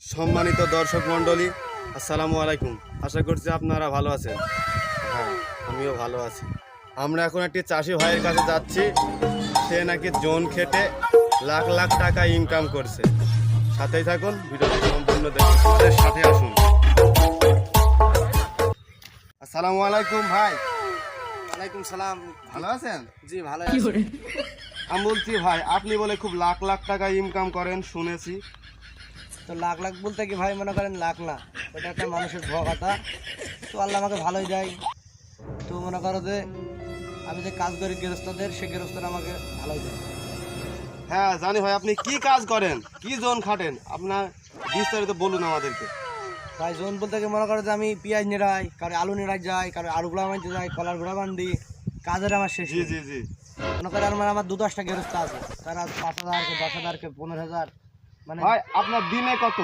সম্মানিত দর্শক মণ্ডলী, আসসালামু আলাইকুম। আশা করছি আপনারা ভালো আছেন। হ্যাঁ, আমিও ভালো আছি। আমরা এখন একটি চাষি ভাইয়ের কাছে যাচ্ছি। সে নাকি জোন খেটে লাখ লাখ টাকা ইনকাম করছে। সাথেই থাকুন, ভিডিওটি সম্পূর্ণ দেখুন, আমাদের সাথে আসুন। আসসালামু আলাইকুম ভাই। ওয়ালাইকুম সালাম। ভালো আছেন? জি ভালো আছি। আমি বলছি ভাই, আপনি বলে খুব লাখ লাখ টাকা ইনকাম করেন শুনেছি। তো লাখ লাখ বলতে কি ভাই, মনে করেন লাখ না, ওটা একটা মানুষের ভোগাতা। তো আল্লাহ আমাকে ভালোই দেয়। তো মনে করো যে আমি যে কাজ করি গৃহস্থদের, সে গৃহস্থরা আমাকে ভালোই দেয়। হ্যাঁ জানি ভাই, আপনি কি কাজ করেন, কি জোন খাটেন, আপনার বিস্তারিত বলুন আমাদেরকে। ভাই জোন বলতে কি, মনে করো যে আমি পেঁয়াজ নিরাই, কারো আলু নিরাই যাই, কারো আলু গুঁড়া বানতে যাই, কলার গুঁড়া বান্দি। কাজের আমার শেষ জি নেই। জি জি। মনে করেন আমার 2-10টা গৃহস্থ আছে, তারা 5,000 কে 10,000 কে 15,000, মানে ভাই আপনার দিনে কত?